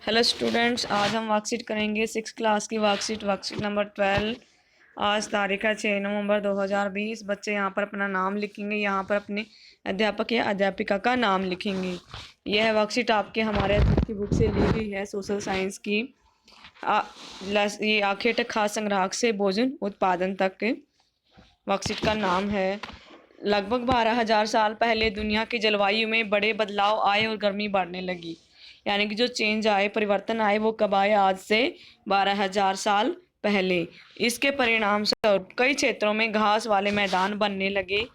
Hello students, आज हम worksheet करेंगे 6 क्लास की वर्कशीट नंबर 12। आज तारीख है 6 नवंबर 2020। बच्चे यहाँ पर अपना नाम लिखेंगे, यहाँ पर अपने अध्यापक या अध्यापिका का नाम लिखेंगे। यह वर्कशीट आपके हमारे की बुक से ली गई है, सोशल साइंस की। ये आखेट खाद्य संग्राहक से भोजन उत्पादन तक वर्कशीट का नाम है। लगभग 12,000 साल पहले दुनिया की जलवायु में बड़े बदलाव आए और गर्मी बढ़ने लगी। यानी कि जो चेंज आए, परिवर्तन आए, वो कब आए? आज से 12,000 साल पहले। इसके परिणाम स्वरूप कई क्षेत्रों में घास वाले मैदान बनने लगे।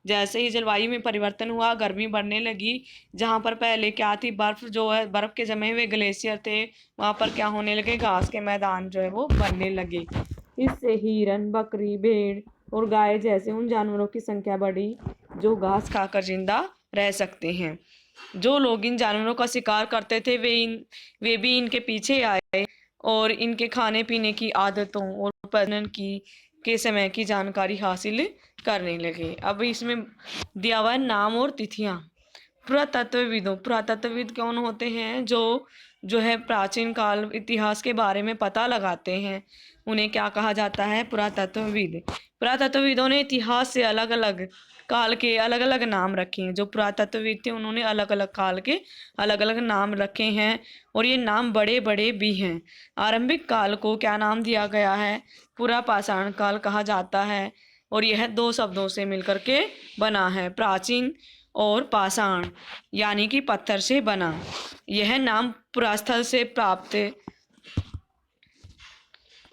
जैसे ही जलवायु में परिवर्तन हुआ, गर्मी बढ़ने लगी। जहाँ पर पहले क्या थी, बर्फ जो है, बर्फ के जमे हुए ग्लेशियर थे, वहाँ पर क्या होने लगे? घास के मैदान जो है वो बनने लगे। इससे हिरन, बकरी, भेड़ और गाय जैसे उन जानवरों की संख्या बढ़ी जो घास खाकर जिंदा रह सकते हैं। जो लोग इन जानवरों का शिकार करते थे वे भी इनके पीछे आए और इनके खाने पीने की आदतों और प्रजनन के समय की जानकारी हासिल करने लगे। अब इसमें दिया हुआ है नाम और तिथियां। पुरातत्वविद कौन होते हैं? जो है प्राचीन काल इतिहास के बारे में पता लगाते हैं, उन्हें क्या कहा जाता है? पुरातत्वविद। पुरातत्वविदों ने इतिहास से अलग अलग काल के अलग अलग नाम रखे हैं। जो पुरातत्वविद थे उन्होंने अलग अलग काल के अलग अलग नाम रखे हैं, और ये नाम बड़े बड़े भी हैं। आरंभिक काल को क्या नाम दिया गया है? पूरा पाषाण काल कहा जाता है, और यह 2 शब्दों से मिलकर के बना है, प्राचीन और पाषाण, यानी कि पत्थर से बना। यह नाम पुरास्थल से प्राप्त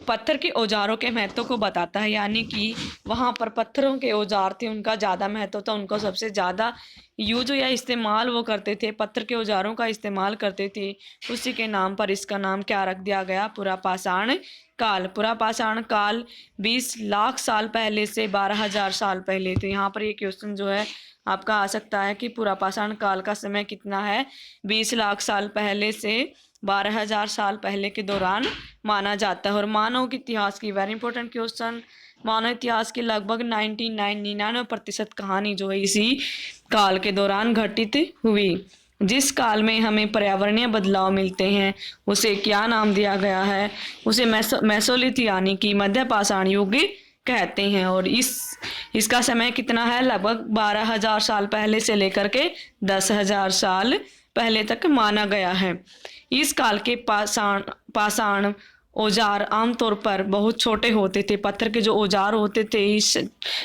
पत्थर के औजारों के महत्व को बताता है। यानी कि वहाँ पर पत्थरों के औजार थे, उनका ज़्यादा महत्व था, उनको सबसे ज़्यादा यूज या इस्तेमाल वो करते थे, पत्थर के औजारों का इस्तेमाल करते थे। उसी के नाम पर इसका नाम क्या रख दिया गया? पुरापाषाण काल। पुरापाषाण काल 20 लाख साल पहले से 12,000 साल पहले। तो यहाँ पर ये क्वेश्चन जो है आपका आ सकता है कि पुरापाषाण काल का समय कितना है? 20 लाख साल पहले से 12,000 साल पहले के दौरान माना जाता है। और मानव के इतिहास की वेरी इंपॉर्टेंट क्वेश्चन, मानव इतिहास की लगभग 99% कहानी जो है इसी काल के दौरान घटित हुई। जिस काल में हमें पर्यावरणीय बदलाव मिलते हैं उसे क्या नाम दिया गया है? उसे मेसोलिथ यानी कि मध्य पाषाण युग कहते हैं। और इसका समय कितना है? लगभग 12,000 साल पहले से लेकर के 10,000 साल पहले तक माना गया है। इस काल के पाषाण औजार आमतौर पर बहुत छोटे होते थे। पत्थर के जो औजार होते थे इस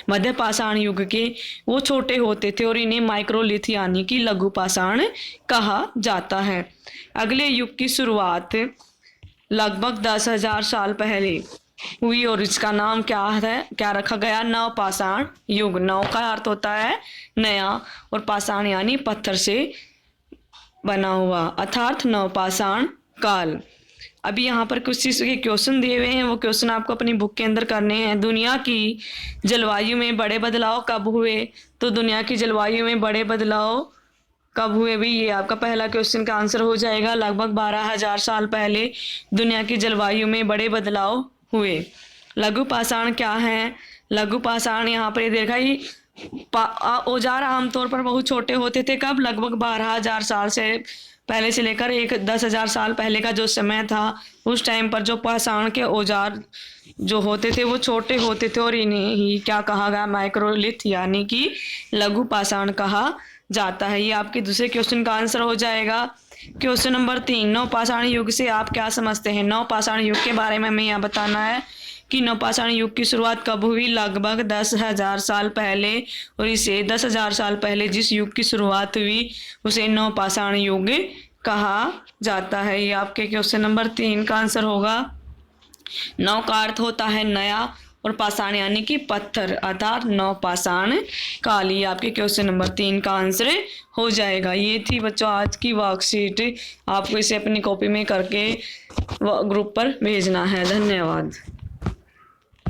मध्य पाषाण युग के, वो छोटे होते थे, और इन्हें माइक्रोलिथ यानी कि लघु पाषाण कहा जाता है। अगले युग की शुरुआत लगभग 10,000 साल पहले हुई, और इसका नाम क्या रखा गया? नवपाषाण युग। नव का अर्थ होता है नया, और पाषाण यानी पत्थर से बना हुआ, अर्थात नवपाषाण काल। अभी यहाँ पर कुछ चीज़ के क्वेश्चन दिए हुए हैं, वो क्वेश्चन आपको अपनी बुक के अंदर करने हैं। दुनिया की जलवायु में बड़े बदलाव कब हुए? तो दुनिया की जलवायु में बड़े बदलाव कब हुए भी? ये आपका पहला क्वेश्चन का आंसर हो जाएगा। लगभग 12,000 साल पहले दुनिया की जलवायु में बड़े बदलाव हुए। लघु पाषाण क्या है? लघु पाषाण यहाँ पर ये देखा ही औजार आमतौर पर बहुत छोटे होते थे। कब? लगभग 12,000 साल से पहले से लेकर 10,000 साल पहले का जो समय था, उस टाइम पर जो पाषाण के औजार जो होते थे वो छोटे होते थे, और इन्हें ही क्या कहा गया? माइक्रोलिथ यानी कि लघु पाषाण कहा जाता है। ये आपके दूसरे क्वेश्चन का आंसर हो जाएगा। क्वेश्चन नंबर 3, नवपाषाण युग से आप क्या समझते हैं? नवपाषाण युग के बारे में हमें यहाँ बताना है कि नवपाषाण युग की शुरुआत कब हुई? लगभग 10,000 साल पहले, और इसे 10,000 साल पहले जिस युग की शुरुआत हुई उसे नवपाषाण युग कहा जाता है। ये आपके क्वेश्चन नंबर 3 का आंसर होगा। नव का अर्थ होता है नया, और पाषाण यानी कि पत्थर, अर्थात नवपाषाण काल। ये आपके क्वेश्चन नंबर 3 का आंसर हो जाएगा। ये थी बच्चों आज की वर्कशीट। आपको इसे अपनी कॉपी में करके ग्रुप पर भेजना है। धन्यवाद।